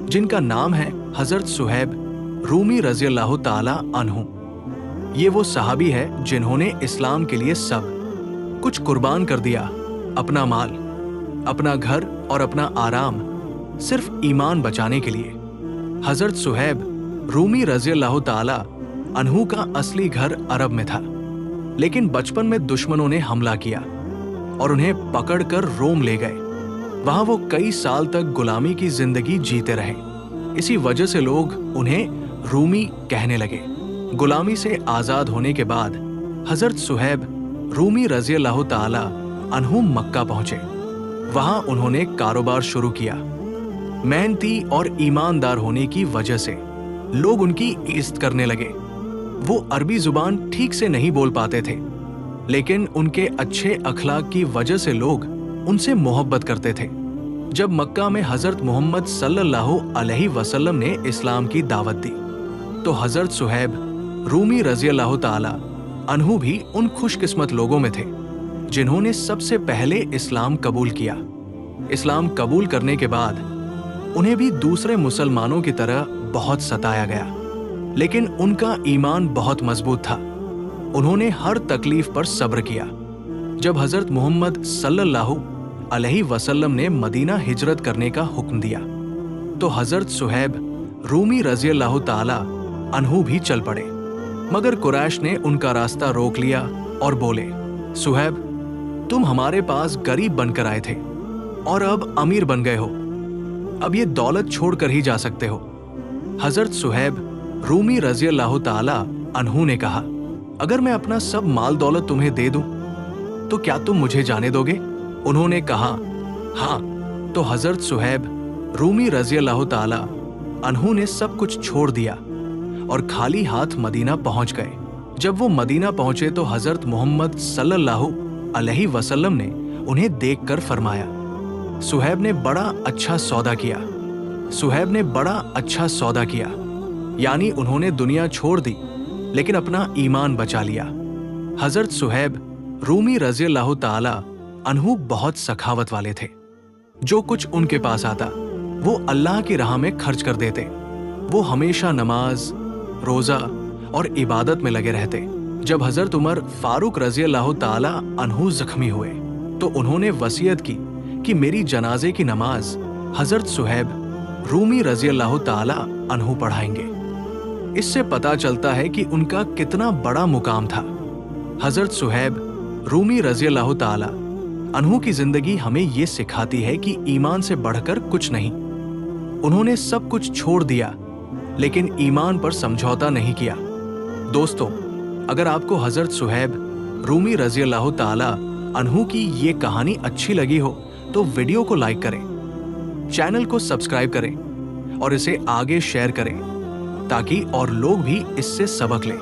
जिनका नाम है हजरत सुहैब रूमी रजी अल्लाह ताला अन्हु। ये वो सहाबी है जिन्होंने इस्लाम के लिए सब कुछ कुर्बान कर दिया, अपना माल, अपना घर और अपना आराम, सिर्फ ईमान बचाने के लिए। हजरत सुहैब रूमी रजी अल्लाह ताला अन्हु का असली घर अरब में था, लेकिन बचपन में दुश्मनों ने हमला किया और उन्हें पकड़कर रोम ले गए। वहां वो कई साल तक गुलामी की जिंदगी जीते रहे। इसी वजह से लोग उन्हें रूमी कहने लगे। गुलामी से आजाद होने के बाद हजरत सुहैब रूमी रजी अल्लाह ताला अन्हु मक्का पहुंचे। वहां उन्होंने कारोबार शुरू किया। मेहनती और ईमानदार होने की वजह से लोग उनकी इज्जत करने लगे। वो अरबी जुबान ठीक से नहीं बोल पाते थे, लेकिन उनके अच्छे अखलाक की वजह से लोग उनसे मोहब्बत करते थे। जब मक्का में हजरत मोहम्मद सल्लल्लाहु अलैहि वसल्लम ने इस्लाम की दावत दी, तो हजरत सुहैब रूमी रजी अल्लाह ताला अन्हु भी उन खुशकिस्मत लोगों में थे जिन्होंने सबसे पहले इस्लाम कबूल किया। इस्लाम कबूल करने के बाद उन्हें भी दूसरे मुसलमानों की तरह बहुत सताया गया, लेकिन उनका ईमान बहुत मजबूत था। उन्होंने हर तकलीफ पर सब्र किया। जब हजरत मोहम्मद सल्लल्लाहु अलैहि वसल्लम ने मदीना हिजरत करने का हुक्म दिया, तो हजरत सुहैब रूमी रजी अल्लाह ताला अन्हु भी चल पड़े। मगर कुरैश ने उनका रास्ता रोक लिया और बोले, सुहैब, तुम हमारे पास गरीब बनकर आए थे और अब अमीर बन गए हो। अब ये दौलत छोड़कर ही जा सकते हो। हजरत सुहैब रूमी रजी अल्लाह ताला अन्हु ने कहा, अगर मैं अपना सब माल दौलत तुम्हें दे दूं, तो क्या तुम मुझे जाने दोगे? उन्होंने कहा, हाँ। तो हजरत सुहैब रूमी रजी अल्लाह ताला अन्हु ने सब कुछ छोड़ दिया और खाली हाथ मदीना पहुंच गए। जब वो मदीना पहुंचे तो हजरत मोहम्मद सल्लल्लाहु अलैहि वसल्लम ने उन्हें देखकर फरमाया, सुहैब ने बड़ा अच्छा सौदा किया। सुहैब ने बड़ा अच्छा सौदा किया, यानी उन्होंने दुनिया छोड़ दी लेकिन अपना ईमान बचा लिया। हजरत सुहैब रूमी रजी अल्लाह ताला अन्हु बहुत सखावत वाले थे। जो कुछ उनके पास आता वो अल्लाह की राह में खर्च कर देते। वो हमेशा नमाज, रोजा और इबादत में लगे रहते। जब हजरत उमर फारूक रजी अल्लाह ताला अन्हु जख्मी हुए तो उन्होंने वसीयत की कि मेरी जनाजे की नमाज हजरत सुहैब रूमी रजी अल्लाह ताला अन्हु पढ़ाएंगे। इससे पता चलता है कि उनका कितना बड़ा मुकाम था। हजरत सुहैब रूमी रजी अल्लाह ताला अन्हु की जिंदगी हमें ये सिखाती है कि ईमान से बढ़कर कुछ नहीं। उन्होंने सब कुछ छोड़ दिया लेकिन ईमान पर समझौता नहीं किया। दोस्तों, अगर आपको हजरत सुहैब रूमी रजी अल्लाह ताला अन्हु की ये कहानी अच्छी लगी हो तो वीडियो को लाइक करें, चैनल को सब्सक्राइब करें और इसे आगे शेयर करें ताकि और लोग भी इससे सबक लें।